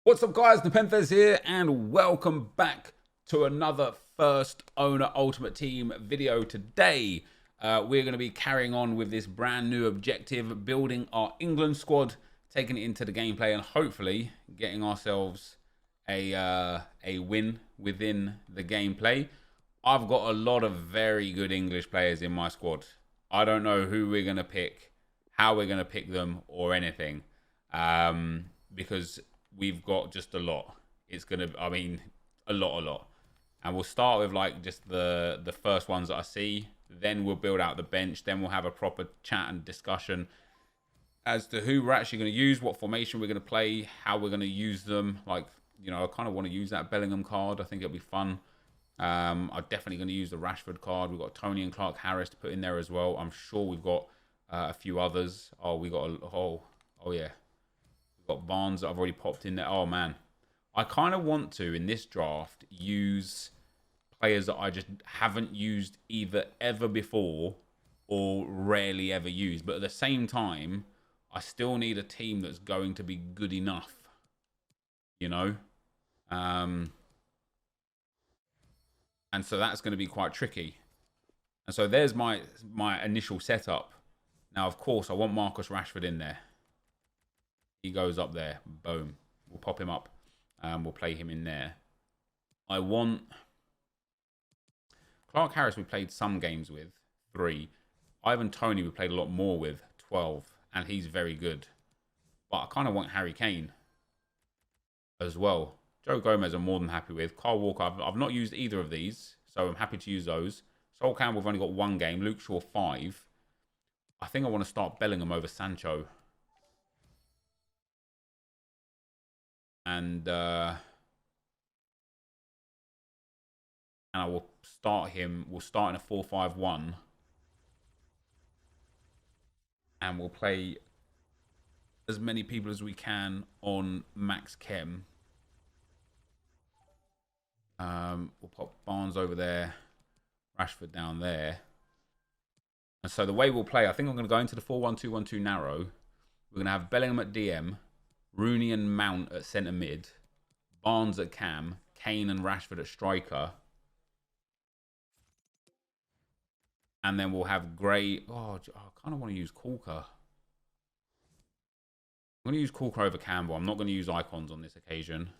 What's up guys, NepentheZ here and welcome back to another First Owner Ultimate Team video. Today we're going to be carrying on with this brand new objective, building our England squad, taking it into the gameplay and hopefully getting ourselves a win within the gameplay. I've got a lot of very good English players in my squad. I don't know who we're going to pick, how we're going to pick them or anything because we've got just a lot. It's gonna, I mean, a lot. And we'll start with like just the first ones that I see. Then we'll build out the bench. Then we'll have a proper chat and discussion as to who we're actually going to use, what formation we're going to play, how we're going to use them. Like, you know, I kind of want to use that Bellingham card. I think it'll be fun. I'm definitely going to use the Rashford card. We've got Tony and Clark Harris to put in there as well. I'm sure we've got a few others. Oh, we got oh yeah. Got Barnes that I've already popped in there. Oh man, I kind of want to in this draft use players that I just haven't used either ever before or rarely ever used, but at the same time I still need a team that's going to be good enough, you know. And so that's going to be quite tricky. And so there's my initial setup. Now of course I want Marcus Rashford in there. He goes up there. Boom. We'll pop him up. We'll play him in there. I want Clark Harris we played some games with, 3. Ivan Toney we played a lot more with, 12. And he's very good. But I kind of want Harry Kane as well. Joe Gomez I'm more than happy with. Kyle Walker, I've not used either of these, so I'm happy to use those. Sol Campbell we've only got 1 game. Luke Shaw 5. I think I want to start Bellingham over Sancho. And I will start him. We'll start in a 4-5-1. And we'll play as many people as we can on Max Chem. We'll pop Barnes over there. Rashford down there. And so the way we'll play, I think I'm going to go into the 4-1-2-1-2 narrow. We're going to have Bellingham at DM. Rooney and Mount at centre mid, Barnes at cam, Kane and Rashford at striker, and then we'll have Gray. Oh, I kind of want to use Corker. I'm going to use Corker over Campbell. I'm not going to use icons on this occasion.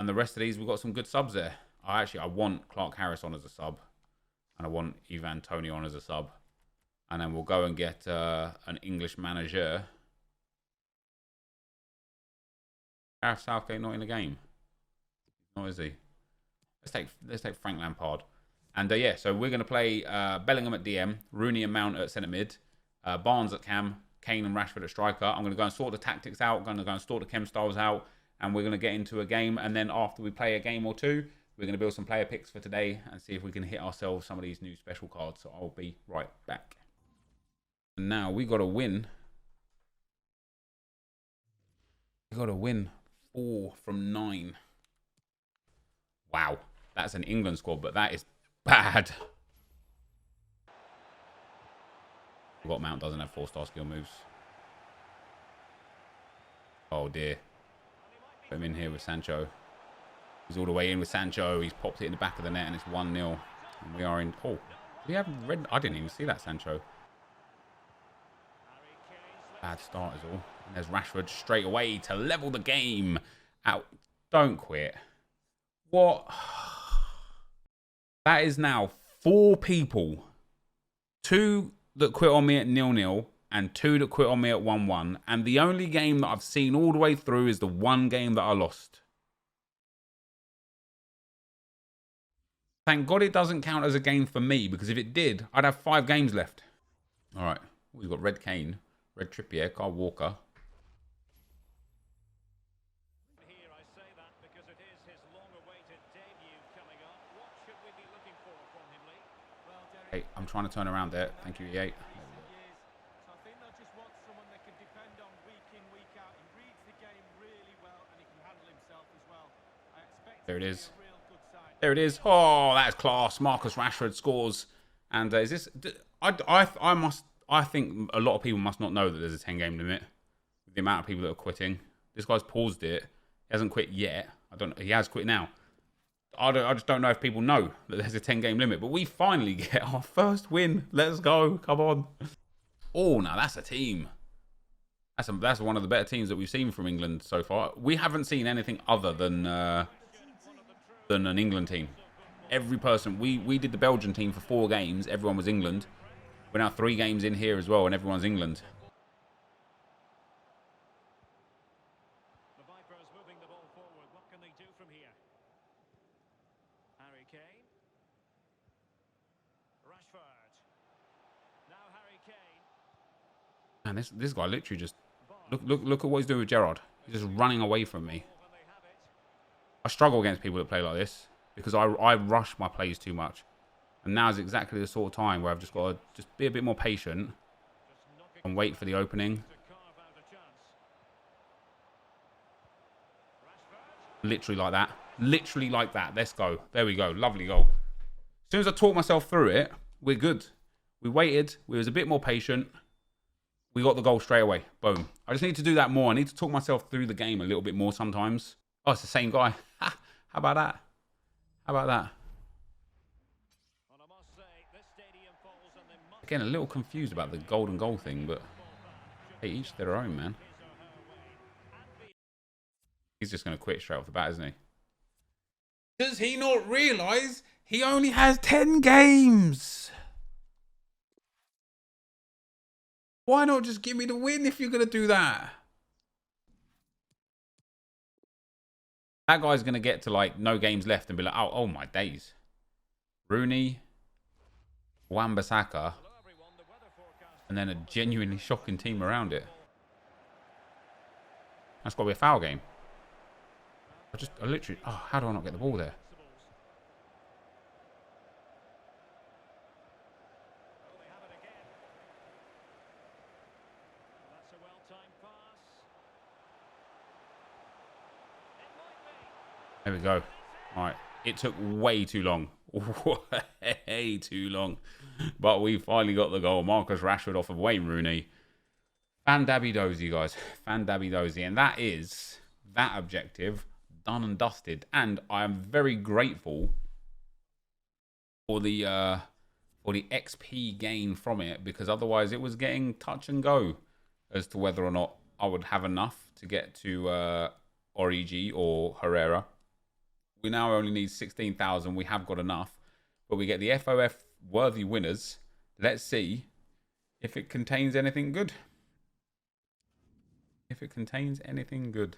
And the rest of these, we've got some good subs there. I want Clark Harris on as a sub, and I want Ivan Toney on as a sub, and then we'll go and get an English manager. Gareth Southgate not in the game. Not is he? Let's take Frank Lampard. And yeah, so we're going to play Bellingham at DM, Rooney and Mount at centre mid, Barnes at cam, Kane and Rashford at striker. I'm going to go and sort the tactics out. I'm going to go and sort the chem styles out, and we're going to get into a game. And then after we play a game or two, we're going to build some player picks for today and see if we can hit ourselves some of these new special cards. So I'll be right back. And now we got to win. We got to win 4 from 9. Wow, that's an England squad, but that is bad. Forgot Mount doesn't have 4-star skill moves. Oh dear. Put him in here with Sancho. He's all the way in with Sancho. He's popped it in the back of the net and it's 1-0. And we are in. Oh, we have red. I didn't even see that Sancho. Bad start is all. And there's Rashford straight away to level the game out. Don't quit. What? That is now 4 people. 2 that quit on me at 0-0 and 2 that quit on me at 1-1. And the only game that I've seen all the way through is the 1 game that I lost. Thank God it doesn't count as a game for me, because if it did, I'd have 5 games left. All right. We've got Red Kane. Red Trippier, Kyle Walker. Here I say that because it is his long-awaited debut coming up. What should we be looking for from him, Lee? Well, Hey, I'm trying to turn around there. Thank you, EA. So I think they'll just want someone they can depend on week in, week out. He reads the game really well and he can handle himself as well. I expect There it is. a real good side. There it is. Oh, that's class. Marcus Rashford scores. And is this? I think a lot of people must not know that there's a 10-game limit. The amount of people that are quitting. This guy's paused it. He hasn't quit yet. I don't. He has quit now. I just don't know if people know that there's a 10-game limit. But we finally get our first win. Let's go. Come on. Oh, now that's a team. That's one of the better teams that we've seen from England so far. We haven't seen anything other than an England team. Every person. We did the Belgian team for 4 games. Everyone was England. We're now 3 games in here as well, and everyone's England. The Vipers moving the ball forward. What can they do from here? Harry Kane. Rashford. Now Harry Kane. Man, this guy literally just look at what he's doing with Gerrard. He's just running away from me. I struggle against people that play like this because I rush my plays too much. And now is exactly the sort of time where I've just got to just be a bit more patient and wait for the opening. Literally like that. Literally like that. Let's go. There we go. Lovely goal. As soon as I talk myself through it, we're good. We waited. We was a bit more patient. We got the goal straight away. Boom. I just need to do that more. I need to talk myself through the game a little bit more sometimes. Oh, it's the same guy. Ha! How about that? How about that? Again, a little confused about the golden goal thing, but hey, each their own, man. He's just going to quit straight off the bat, isn't he? Does he not realise he only has 10 games? Why not just give me the win if you're going to do that? That guy's going to get to like no games left and be like, oh my days. Rooney, Wan-Bissaka, and then a genuinely shocking team around it. That's got to be a foul game. I literally, oh, how do I not get the ball there? There we go. All right. It took way too long. Way too long. But we finally got the goal. Marcus Rashford off of Wayne Rooney. Fan-dabby-dozy, guys. Fan-dabby-dozy. And that is that objective done and dusted. And I am very grateful for the XP gain from it, because otherwise it was getting touch and go as to whether or not I would have enough to get to Origi or Herrera. We now only need 16,000. We have got enough. But we get the FOF worthy winners. Let's see if it contains anything good. If it contains anything good.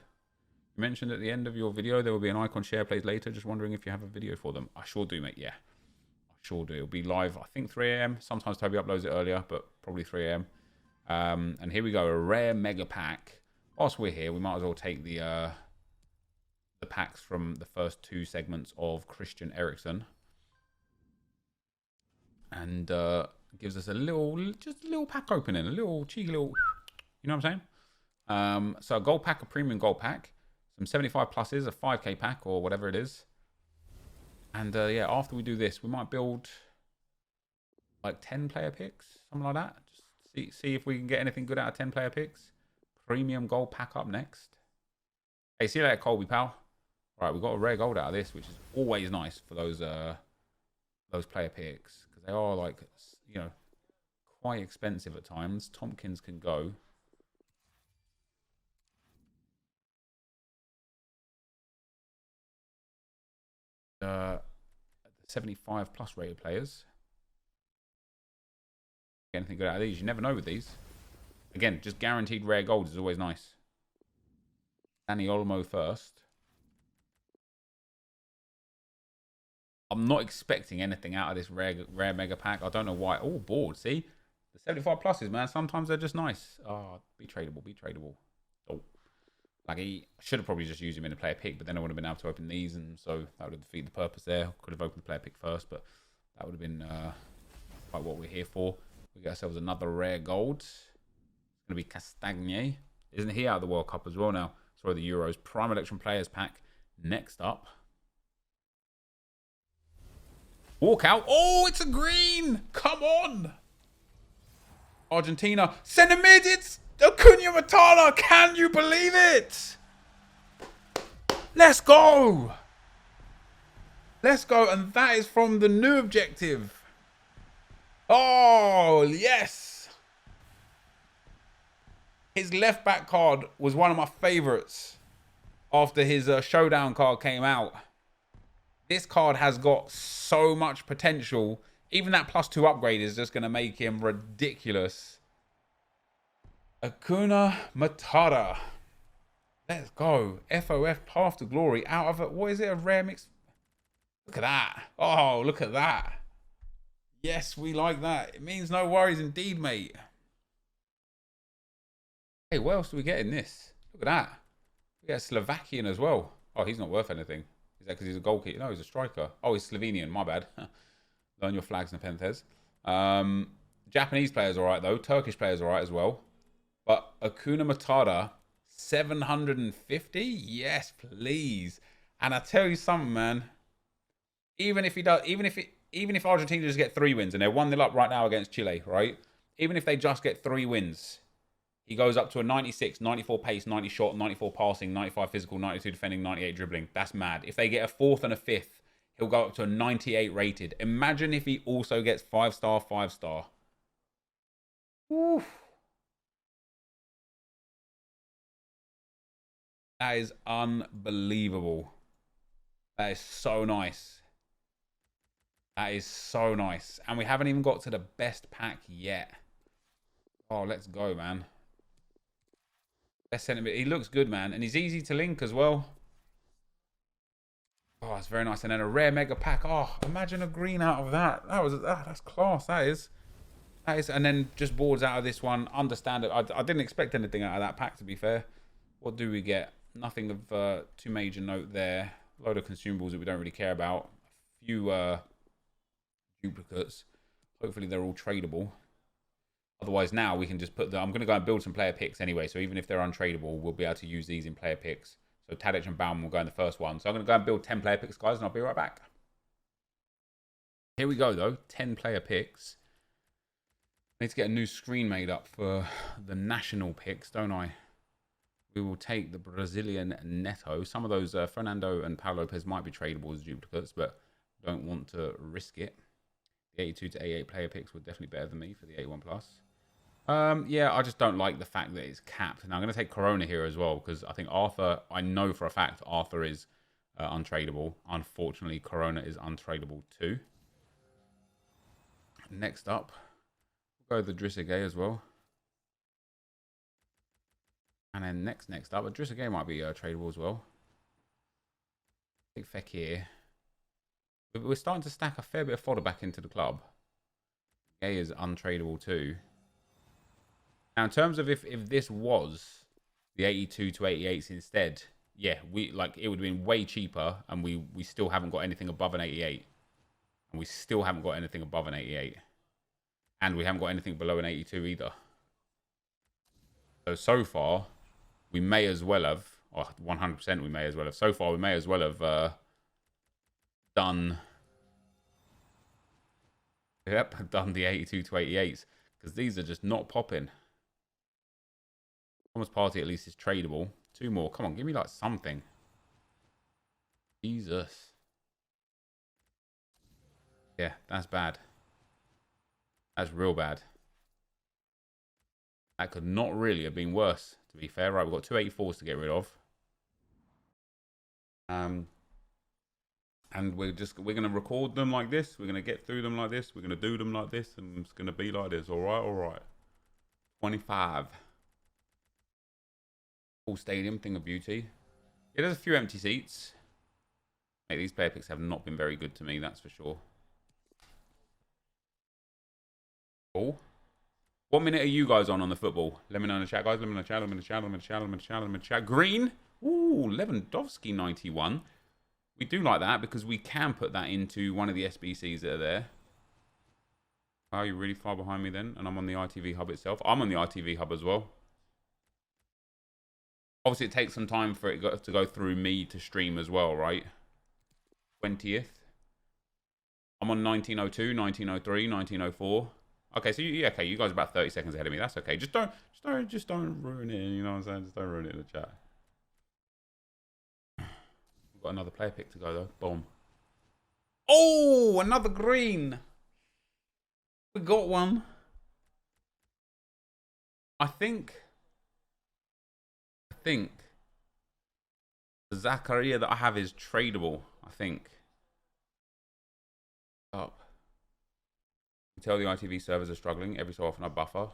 You mentioned at the end of your video there will be an icon share plays later. Just wondering if you have a video for them. I sure do, mate. Yeah. I sure do. It'll be live, I think, 3 AM. Sometimes Toby uploads it earlier, but probably 3 AM. And here we go. A rare mega pack. Whilst we're here, we might as well take the packs from the first 2 segments of Christian Eriksen, and gives us just a little pack opening, a little cheeky little, you know what I'm saying? So a gold pack, a premium gold pack, some 75 pluses, a 5k pack or whatever it is, and yeah, after we do this, we might build like 10 player picks, something like that. Just see if we can get anything good out of 10 player picks. Premium gold pack up next. Hey, see you later, Colby, pal. Right, we've got a rare gold out of this, which is always nice for those player picks, because they are, like, you know, quite expensive at times. Tompkins can go. 75 plus rated players. Get anything good out of these? You never know with these. Again, just guaranteed rare gold is always nice. Danny Olmo first. I'm not expecting anything out of this rare mega pack. I don't know why. Oh, board. See? The 75 pluses, man. Sometimes they're just nice. Oh, be tradable. Be tradable. Oh. Like, I should have probably just used him in a player pick, but then I would have been able to open these, and so that would have defeated the purpose there. Could have opened the player pick first, but that would have been quite what we're here for. We get ourselves another rare gold. It's going to be Castagne. Isn't he out of the World Cup as well now? Sorry, the Euros. Prime Election Players pack. Next up. Walkout. Oh, it's a green. Come on. Argentina. Send a mid. It's Acuna Matala. Can you believe it? Let's go. Let's go. And that is from the new objective. Oh, yes. His left back card was one of my favorites after his showdown card came out. This card has got so much potential. Even that +2 upgrade is just going to make him ridiculous. Hakuna Matata. Let's go. FOF Path to Glory. Out of it. What is it? A rare mix? Look at that. Oh, look at that. Yes, we like that. It means no worries indeed, mate. Hey, what else do we get in this? Look at that. We get a Slovakian as well. Oh, he's not worth anything. Is that because he's a goalkeeper? No, he's a striker. Oh, he's Slovenian. My bad. Learn your flags, NepentheZ. Japanese players all right, though. Turkish players all right as well. But Hakuna Matata, 750? Yes, please. And I tell you something, man. Even if Argentina just get 3 wins, and they're 1-0 up right now against Chile, right? Even if they just get 3 wins, he goes up to a 96, 94 pace, 90 shot, 94 passing, 95 physical, 92 defending, 98 dribbling. That's mad. If they get a 4th and a 5th, he'll go up to a 98 rated. Imagine if he also gets 5-star, 5-star. Oof. That is unbelievable. That is so nice. That is so nice. And we haven't even got to the best pack yet. Oh, let's go, man. Best sentiment. He looks good, man. And he's easy to link as well. Oh, it's very nice. And then a rare mega pack. Oh, imagine a green out of that. That's class. That is. And then just boards out of this one. Understand it. I didn't expect anything out of that pack, to be fair. What do we get? Nothing of too major note there. A load of consumables that we don't really care about. A few duplicates. Hopefully they're all tradable. Otherwise now we can just put I'm going to go and build some player picks anyway. So even if they're untradeable, we'll be able to use these in player picks. So Tadic and Baum will go in the first one. So I'm going to go and build 10 player picks, guys, and I'll be right back. Here we go, though. 10 player picks. I need to get a new screen made up for the national picks, don't I? We will take the Brazilian Neto. Some of those Fernando and Paulo Lopez might be tradable as duplicates, but don't want to risk it. The 82 to 88 player picks were definitely better than me for the 81 plus. Yeah, I just don't like the fact that it's capped. Now I'm going to take Corona here as well because I think Arthur, I know for a fact Arthur is untradeable. Unfortunately, Corona is untradeable too. Next up, we'll go the Drissegay as well. And then next up, a Drissegay might be tradable as well. Big Fekir. We're starting to stack a fair bit of fodder back into the club. Gay is untradeable too. Now, in terms of if this was the 82 to 88s instead, yeah, it would have been way cheaper, and we still haven't got anything above an 88, and we still haven't got anything above an 88, and we haven't got anything below an 82 either. So far, we may as well have, or 100% we may as well have. So far, we may as well have done the 82 to 88s because these are just not popping. Thomas Partey at least is tradable. 2 more. Come on, give me like something. Jesus. Yeah, that's bad. That's real bad. That could not really have been worse, to be fair. Right, we've got 2 84s to get rid of. And we're going to record them like this. We're going to get through them like this. We're going to do them like this. And it's going to be like this. All right. 25. Full stadium, thing of beauty. Yeah, there's a few empty seats. Mate, these player picks have not been very good to me, that's for sure. Oh. What minute are you guys on the football? Let me know in the chat, guys. Let me know in the chat. Green. Ooh, Lewandowski 91. We do like that because we can put that into one of the SBCs that are there. Are you really far behind me then? And I'm on the ITV hub itself. I'm on the ITV hub as well. Obviously, it takes some time for it to go through me to stream as well, right? 20th. I'm on 1902, 1903, 1904. Okay, so you guys are about 30 seconds ahead of me. That's okay. Just don't ruin it. You know what I'm saying? Just don't ruin it in the chat. Got another player pick to go though. Boom. Oh, another green. We got one. I think the Zakaria that I have is tradable. I think. Up. You can tell the ITV servers are struggling. Every so often I buffer.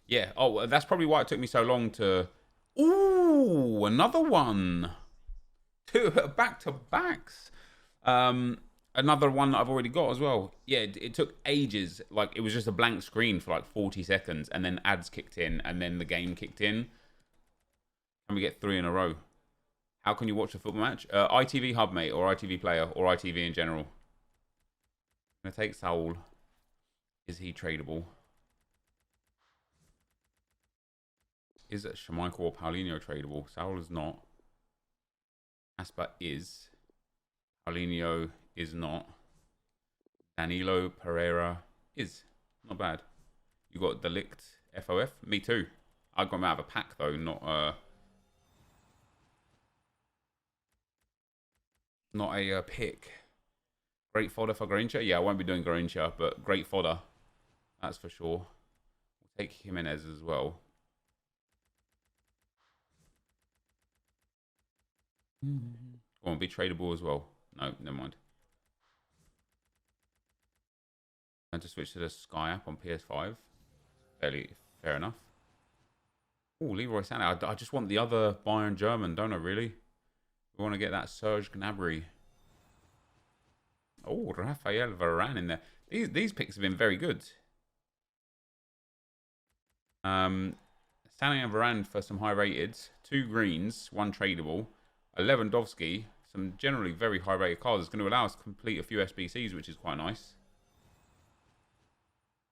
Yeah. Oh, that's probably why it took me so long to. Ooh, another one. Two back-to-backs. Another one that I've already got as well. Yeah, it took ages. Like, it was just a blank screen for like 40 seconds, and then ads kicked in, and then the game kicked in. And we get 3 in a row. How can you watch a football match? ITV Hub, mate, or ITV Player, or ITV in general. I'm going to take Saul. Is he tradable? Is it Schmeichel or Paulinho tradable? Saul is not. Aspa is. Paulinho is not. Danilo Pereira is. Not bad. You got Delict FOF? Me too. I got him out of a pack though, not a pick. Great fodder for Garrincha? Yeah, I won't be doing Garrincha, but great fodder. That's for sure. We'll take Jimenez as well. Go on, be tradable as well. No, never mind. And to switch to the Sky app on PS5. Fair enough. Oh, Leroy Sané. I just want the other Bayern German, don't I, really? We want to get that Serge Gnabry. Oh, Rafael Varane in there. These picks have been very good. Sané and Varane for some high rated. 2 greens, 1 tradable. Lewandowski, some generally very high rated cards. It's going to allow us to complete a few SBCs, which is quite nice.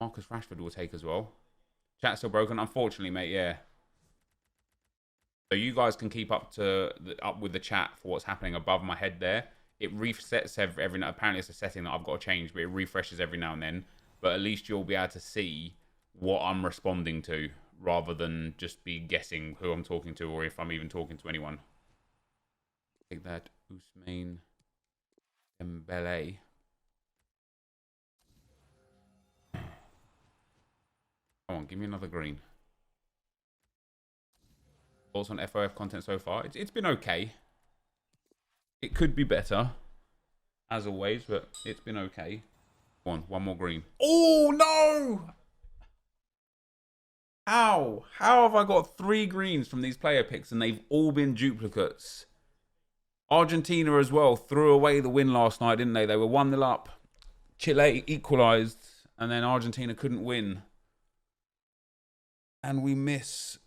Marcus Rashford will take as well. Chat's still broken, unfortunately, mate. Yeah. So you guys can keep up with the chat for what's happening above my head there. It resets every now. Apparently, it's a setting that I've got to change, but it refreshes every now and then. But at least you'll be able to see what I'm responding to, rather than just be guessing who I'm talking to or if I'm even talking to anyone. Take that, Ousmane Dembele. Come on, give me another green. Thoughts on FOF content so far? It's been okay. It could be better, as always, but it's been okay. Go on, one more green. Oh, no! How? How have I got 3 greens from these player picks and they've all been duplicates? Argentina as well threw away the win last night, didn't they? They were 1-0 up. Chile equalised, and then Argentina couldn't win. And we miss.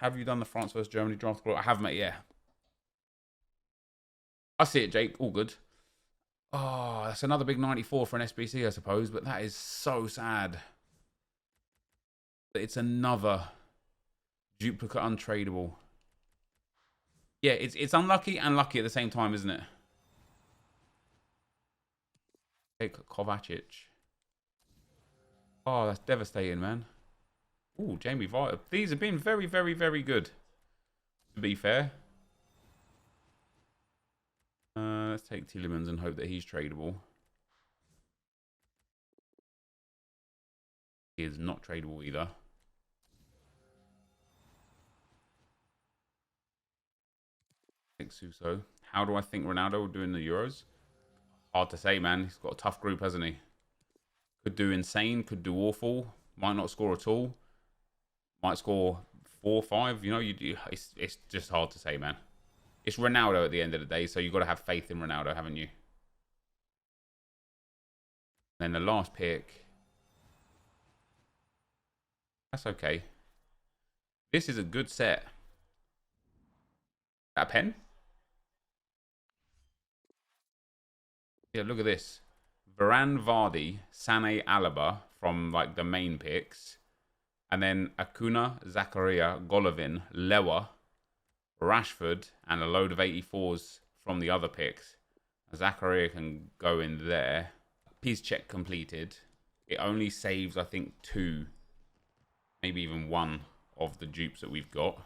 Have you done the France vs Germany draft? I have, mate, yeah. I see it, Jake. All good. Oh, that's another big 94 for an SBC, I suppose, but that is so sad. It's another duplicate untradeable. Yeah, it's unlucky and lucky at the same time, isn't it? Take Kovacic. Oh, that's devastating, man. Ooh, Jamie Vardy. These have been very, very, very good, to be fair. Let's take Tielemans and hope that he's tradable. He is not tradable either. Take Suso. How do I think Ronaldo will do in the Euros? Hard to say, man. He's got a tough group, hasn't he? Could do insane, could do awful. Might not score at all. Might score 4 or 5. You know, it's just hard to say, man. It's Ronaldo at the end of the day, so you've got to have faith in Ronaldo, haven't you? Then the last pick. That's okay. This is a good set. Is that a pen? Yeah, look at this. Varane, Vardy, Sané, Alaba from like the main picks. And then Acuna, Zakaria, Golovin, Lewa, Rashford, and a load of 84s from the other picks. Zakaria can go in there. Piece check completed. It only saves, I think, 2, maybe even 1 of the dupes that we've got.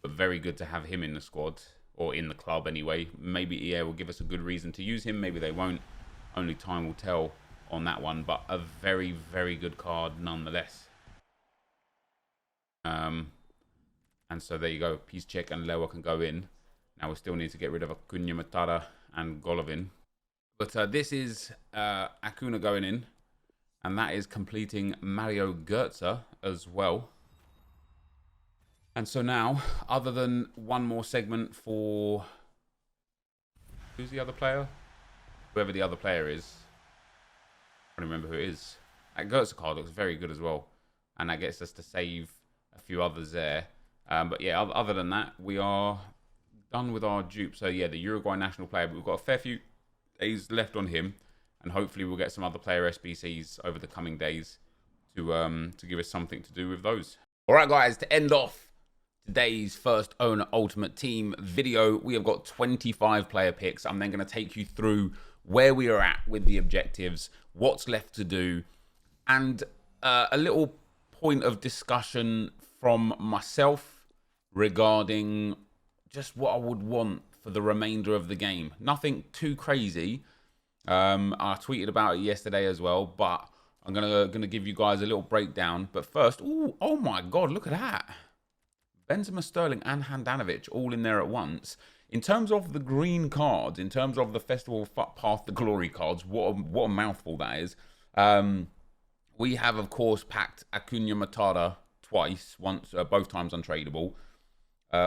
But very good to have him in the squad. or in the club anyway. Maybe EA will give us a good reason to use him. Maybe they won't. Only time will tell on that one. But a very, very good card nonetheless. And so there you go. Piszczek and Lewa can go in. Now we still need to get rid of Acuna Matata and Golovin. But this is Acuna going in. And that is completing Mario Götze as well. And so now, other than one more segment for... Who's the other player? Whoever the other player is. I don't remember who it is. That Götze card looks very good as well. And that gets us to save a few others there. But yeah, other than that, we are done with our dupe. So yeah, the Uruguay national player. But we've got a fair few days left on him. And hopefully we'll get some other player SBCs over the coming days to give us something to do with those. All right, guys, to end off today's first owner ultimate team video, we have got 25 player picks. I'm then going to take you through where we are at with the objectives, what's left to do, and a little point of discussion from myself regarding just what I would want for the remainder of the game. Nothing too crazy. I tweeted about it yesterday as well, but I'm gonna give you guys a little breakdown. But first, oh my God, look at that! Benzema, Sterling, and Handanovic all in there at once. In terms of the green cards, in terms of the Festival FUT Path to Glory cards, what a mouthful that is. We have, of course, packed Acuna Matata twice, both times untradeable.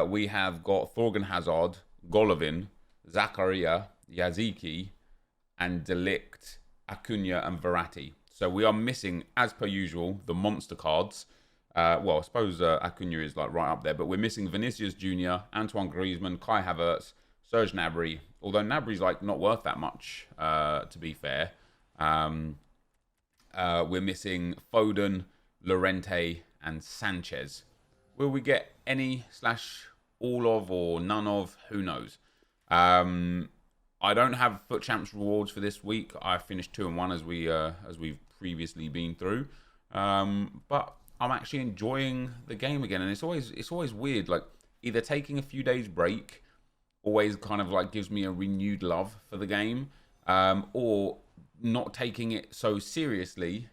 We have got Thorgan Hazard, Golovin, Zakaria, Yaziki, and Delict, Acuna, and Verratti. So we are missing, as per usual, the monster cards. Well, I suppose Acuna is like right up there, but we're missing Vinicius Jr., Antoine Griezmann, Kai Havertz, Serge Gnabry. Although Gnabry's like not worth that much, to be fair. We're missing Foden, Llorente, and Sanchez. Will we get any / all of or none of? Who knows? I don't have FUT Champs rewards for this week. I finished 2-1 as we've previously been through. But I'm actually enjoying the game again, and it's always weird. Like either taking a few days break always kind of like gives me a renewed love for the game, or not taking it so seriously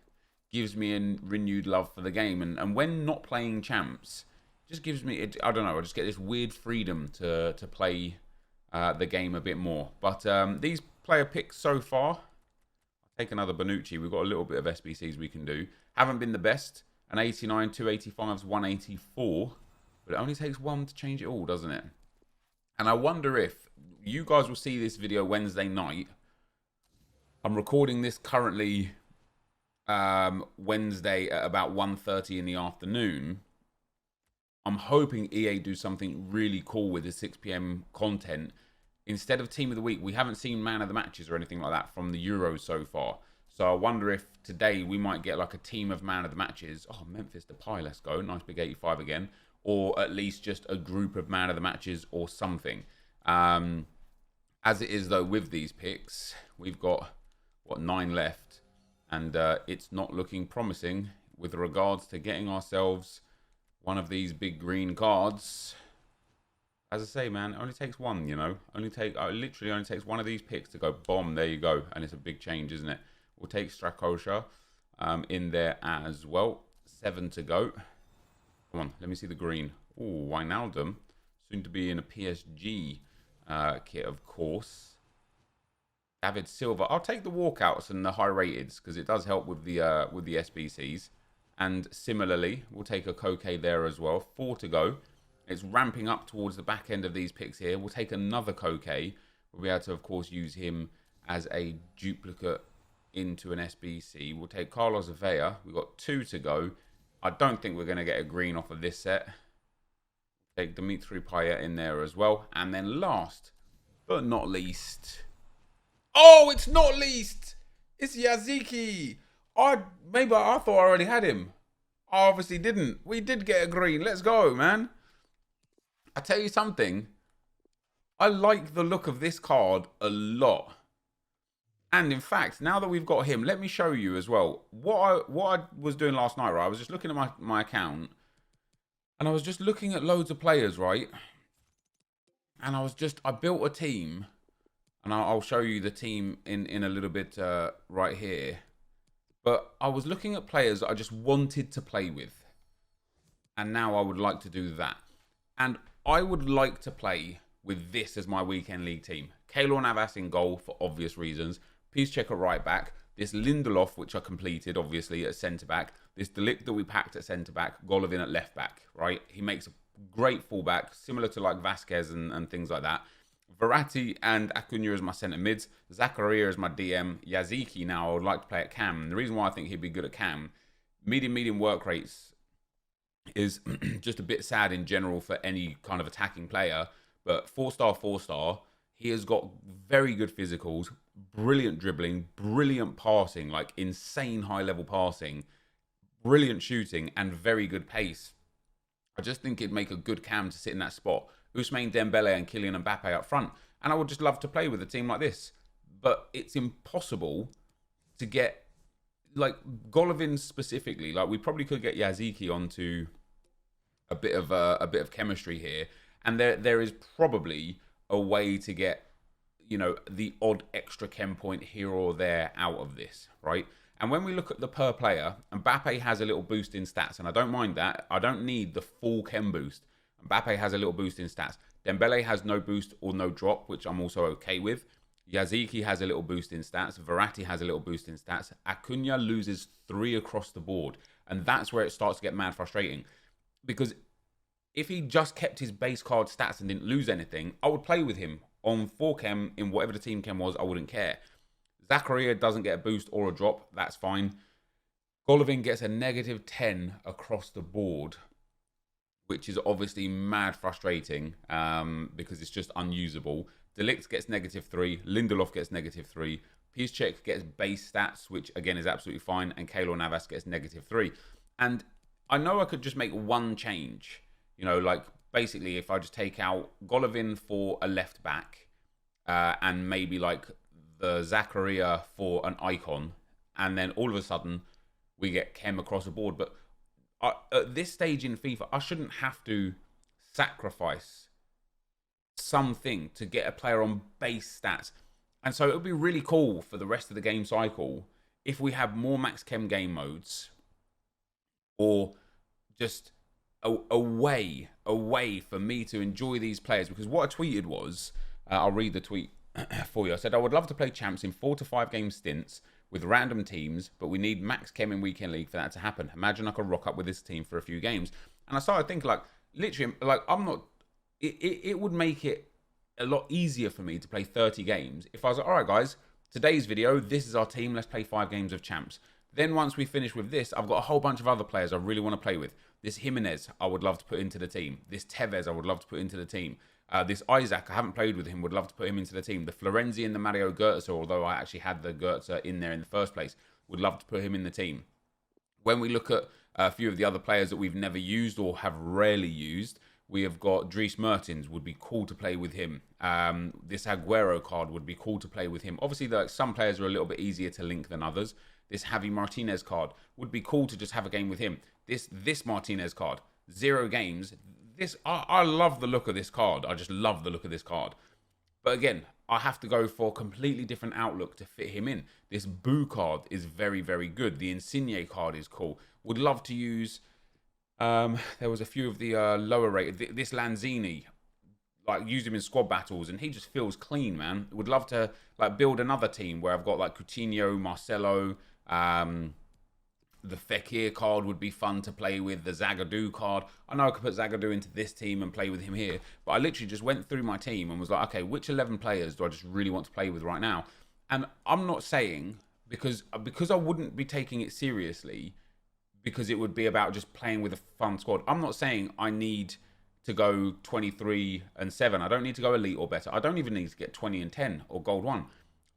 gives me a renewed love for the game. And when not playing champs, it just gives me I don't know. I just get this weird freedom to play the game a bit more. But these player picks so far, I'll take another Bonucci. We've got a little bit of SBCs we can do. Haven't been the best. An 89, 285s, 184. But it only takes one to change it all, doesn't it? And I wonder if you guys will see this video Wednesday night. I'm recording this currently Wednesday at about 1:30 in the afternoon. I'm hoping EA do something really cool with the 6 PM content. Instead of Team of the Week, we haven't seen Man of the Matches or anything like that from the Euros so far. So I wonder if today we might get like a team of Man of the Matches. Oh, Memphis Depay, let's go. Nice big 85 again. Or at least just a group of Man of the Matches or something. As it is, though, with these picks, we've got, what, 9 left. And it's not looking promising with regards to getting ourselves one of these big green cards. As I say, man, it only takes one, you know. Literally only takes one of these picks to go, bomb, there you go. And it's a big change, isn't it? We'll take Strakosha in there as well. 7 to go. Come on, let me see the green. Oh, Wijnaldum. Soon to be in a PSG kit, of course. David Silva. I'll take the walkouts and the high rateds because it does help with the SBCs. And similarly, we'll take a Koke there as well. 4 to go. It's ramping up towards the back end of these picks here. We'll take another Koke. We'll be able to, of course, use him as a duplicate into an SBC. We'll take Carlos Vela. We've got 2 to go. I don't think we're going to get a green off of this set. Take Dimitri Payet in there as well. And then last but not least... Oh, it's not least! It's Yaziki! Maybe I thought I already had him. I obviously didn't. We did get a green. Let's go, man. I tell you something. I like the look of this card a lot. And in fact, now that we've got him, let me show you as well. What I was doing last night, right? I was just looking at my account. And I was just looking at loads of players, right? And I built a team, and I'll show you the team in a little bit right here. But I was looking at players that I just wanted to play with. And now I would like to do that. And I would like to play with this as my weekend league team. Keylor Navas in goal for obvious reasons. Piszczek at right back. This Lindelof, which I completed, obviously, at centre-back. This De Ligt that we packed at centre-back. Golovin at left-back, right? He makes a great full-back, similar to like Vasquez and things like that. Verratti and Acuna as my centre mids. Zakaria as my DM. Yaziki now I would like to play at cam. The reason why I think he'd be good at cam, medium work rates is just a bit sad in general for any kind of attacking player. But 4-star, he has got very good physicals, brilliant dribbling, brilliant passing, like insane high level passing, brilliant shooting, and very good pace. I just think it'd make a good cam to sit in that spot. Ousmane Dembele and Kylian Mbappe up front. And I would just love to play with a team like this. But it's impossible to get, like, Golovin specifically. Like, we probably could get Yaziki onto a bit of chemistry here. And there is probably a way to get, you know, the odd extra chem point here or there out of this, right? And when we look at the per player, Mbappe has a little boost in stats, and I don't mind that. I don't need the full chem boost. Mbappe has a little boost in stats. Dembele has no boost or no drop, which I'm also okay with. Yaziki has a little boost in stats. Verratti has a little boost in stats. Acuna loses 3 across the board. And that's where it starts to get mad frustrating. Because if he just kept his base card stats and didn't lose anything, I would play with him on 4 chem in whatever the team chem was. I wouldn't care. Zakaria doesn't get a boost or a drop. That's fine. Golovin gets a negative 10 across the board, which is obviously mad frustrating because it's just unusable. De Ligt gets negative 3. Lindelof gets negative 3. Piszczek gets base stats, which again is absolutely fine. And Keylor Navas gets negative 3. And I know I could just make one change. You know, like basically if I just take out Golovin for a left back and maybe like the Zakaria for an icon, and then all of a sudden we get chem across the board. But at this stage in FIFA, I shouldn't have to sacrifice something to get a player on base stats. And so it would be really cool for the rest of the game cycle if we have more max chem game modes, or just a way for me to enjoy these players. Because what I tweeted was, I'll read the tweet for you. I said, I would love to play champs in 4 to 5 game stints with random teams, but we need max chem in weekend league for that to happen. Imagine I could rock up with this team for a few games. And I started thinking, like, literally, like, I'm not, it would make it a lot easier for me to play 30 games if I was like, all right, guys, today's video, this is our team, let's play 5 games of champs. Then once we finish with this, I've got a whole bunch of other players I really want to play with. This Jimenez, I would love to put into the team. This Tevez, I would love to put into the team. This Isaac, I haven't played with him, would love to put him into the team. The Florenzi and the Mario Götze, although I actually had the Götze in there in the first place, would love to put him in the team. When we look at a few of the other players that we've never used or have rarely used, we have got Dries Mertens, would be cool to play with him. This Aguero card would be cool to play with him. Obviously, like, some players are a little bit easier to link than others. This Javi Martinez card would be cool to just have a game with him. This Martinez card, 0 games. I love the look of this card. I just love the look of this card. But again, I have to go for a completely different outlook to fit him in. This Boo card is very, very good. The Insigne card is cool. Would love to use... there was a few of the lower rated. This Lanzini, like, used him in squad battles, and he just feels clean, man. Would love to, like, build another team where I've got, like, Coutinho, Marcelo, the Fekir card would be fun to play with. The Zagadou card. I know I could put Zagadou into this team and play with him here, but I literally just went through my team and was like, okay, which 11 players do I just really want to play with right now? And I'm not saying, because I wouldn't be taking it seriously, because it would be about just playing with a fun squad. I'm not saying I need to go 23-7. I don't need to go elite or better. I don't even need to get 20-10 or gold 1.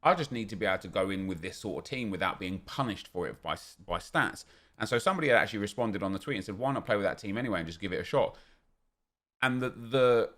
I just need to be able to go in with this sort of team without being punished for it by stats. And so somebody had actually responded on the tweet and said, why not play with that team anyway and just give it a shot? And the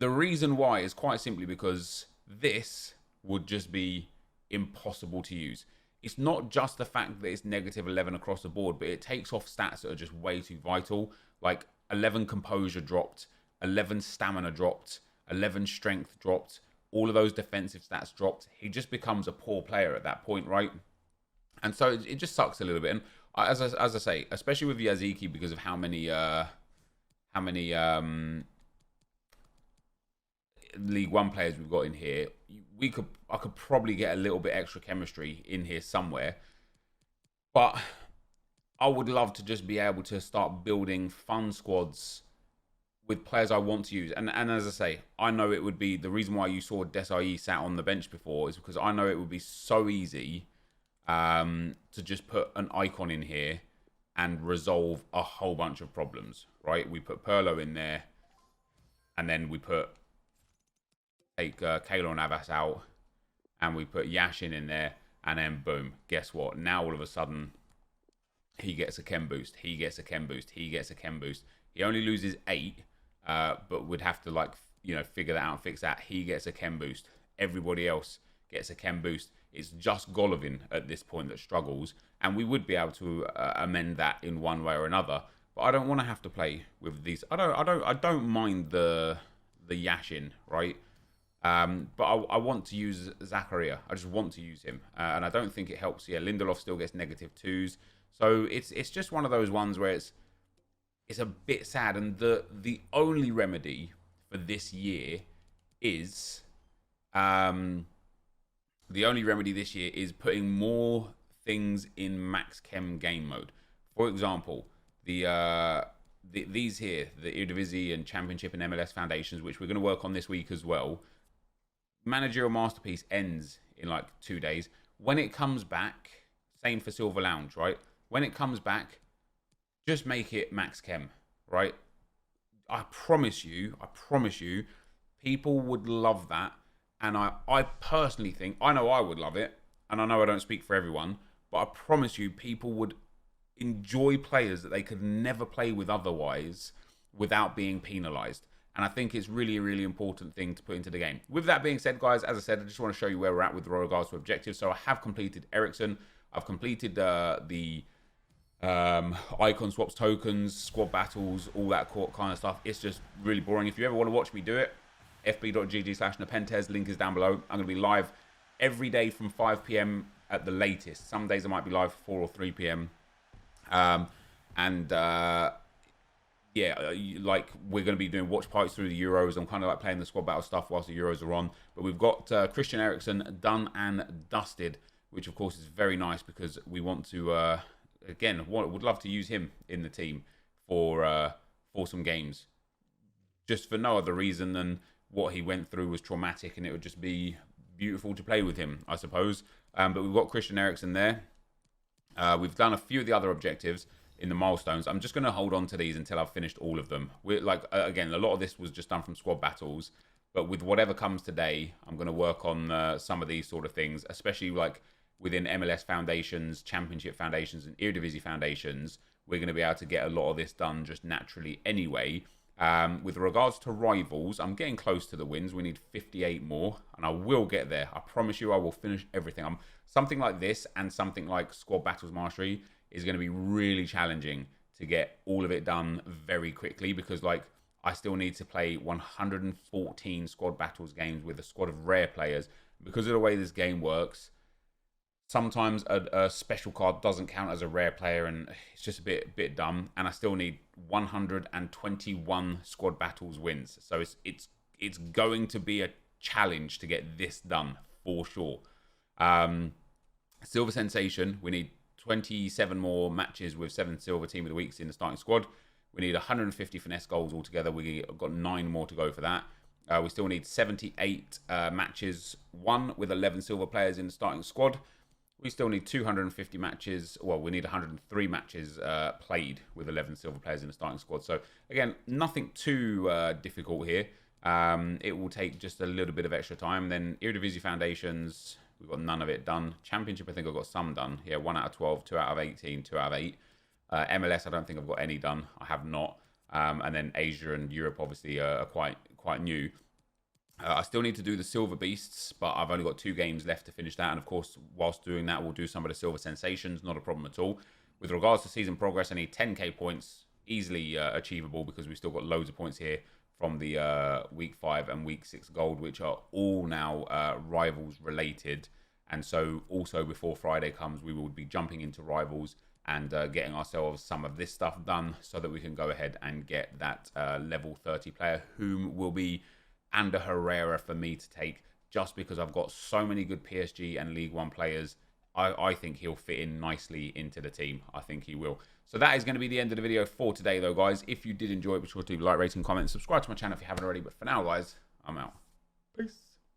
reason why is quite simply because this would just be impossible to use. It's not just the fact that it's negative 11 across the board, but it takes off stats that are just way too vital. Like 11 composure dropped, 11 stamina dropped, 11 strength dropped, all of those defensive stats dropped. He just becomes a poor player at that point, right? And so it just sucks a little bit. And as I say, especially with Yaziki, because of how many League One players we've got in here, I could probably get a little bit extra chemistry in here somewhere. But I would love to just be able to start building fun squads with players I want to use. And as I say, I know it would be, the reason why you saw Desai sat on the bench before is because I know it would be so easy to just put an icon in here and resolve a whole bunch of problems, right? We put Perlo in there, and then we take Keylor Navas out, and we put Yashin in there, and then boom, guess what? Now all of a sudden, he gets a chem boost, he gets a chem boost, he gets a chem boost. He only loses 8, but would have to figure that out and fix that. He gets a chem boost. Everybody else gets a chem boost. It's just Golovin at this point that struggles, and we would be able to amend that in one way or another. But I don't want to have to play with these. I don't mind the Yashin, right? But I want to use Zakaria. I just want to use him, and I don't think it helps. Yeah, Lindelof still gets -2s, so it's just one of those ones where it's a bit sad. And the only remedy for this year is putting more things in max chem game mode. For example, these here, the Eredivisie and Championship and MLS foundations, which we're going to work on this week as well. Managerial Masterpiece ends in like 2 days. When it comes back, same for Silver Lounge, right? When it comes back, just make it max chem, right? I promise you, people would love that. And I personally think, I know I would love it, and I know I don't speak for everyone, but I promise you, people would enjoy players that they could never play with otherwise without being penalised. And I think it's really a really important thing to put into the game. With that being said, guys, as I said, I just want to show you where we're at with regards to objectives. So I have completed Ericsson. I've completed the icon swaps, tokens, squad battles, all that kind of stuff. It's just really boring. If you ever want to watch me do it, fb.gg/NepentheZ, link is down below. I'm going to be live every day from 5 p.m. at the latest. Some days I might be live 4 or 3 p.m. Yeah, like we're going to be doing watch parties through the Euros. I'm kind of like playing the squad battle stuff whilst the Euros are on. But we've got Christian Eriksen done and dusted, which of course is very nice because we want to, again, would love to use him in the team for some games. Just for no other reason than what he went through was traumatic, and it would just be beautiful to play with him, I suppose. But we've got Christian Eriksen there. We've done a few of the other objectives in the milestones. I'm just going to hold on to these until I've finished all of them. We're like, again, a lot of this was just done from squad battles, but with whatever comes today, I'm going to work on some of these sort of things, especially like within MLS foundations, Championship foundations, and Eredivisie foundations. We're going to be able to get a lot of this done just naturally anyway. With regards to rivals, I'm getting close to the wins. We need 58 more, and I will get there. I promise you I will finish everything. Something like this and something like Squad Battles Mastery is going to be really challenging to get all of it done very quickly, because like I still need to play 114 Squad Battles games with a squad of rare players. Because of the way this game works, sometimes a special card doesn't count as a rare player, and it's just a bit dumb. And I still need 121 squad battles wins, so it's going to be a challenge to get this done for sure. Silver Sensation, we need 27 more matches with 7 Silver Team of the Weeks in the starting squad. We need 150 finesse goals altogether. We've got 9 more to go for that. We still need 78 matches won with 11 silver players in the starting squad. We still need 250 matches. Well, we need 103 matches played with 11 silver players in the starting squad. So, again, nothing too difficult here. It will take just a little bit of extra time. Then Eredivisie Foundations, we've got none of it done. Championship, I think I've got some done. Yeah, 1 out of 12, 2 out of 18, 2 out of 8. MLS, I don't think I've got any done. I have not. And then Asia and Europe, obviously, are quite new. I still need to do the Silver Beasts, but I've only got 2 games left to finish that. And of course, whilst doing that, we'll do some of the Silver Sensations. Not a problem at all. With regards to season progress, I need 10k points, easily achievable, because we've still got loads of points here from the week 5 and week 6 gold, which are all now rivals related. And so also before Friday comes, we will be jumping into rivals and getting ourselves some of this stuff done so that we can go ahead and get that level 30 player, whom will be Ander Herrera for me to take, just because I've got so many good PSG and League One players. I think he'll fit in nicely into the team. I think he will. So that is going to be the end of the video for today, though, guys. If you did enjoy it, be sure to like, rating, comment, and subscribe to my channel if you haven't already. But for now, guys, I'm out. Peace.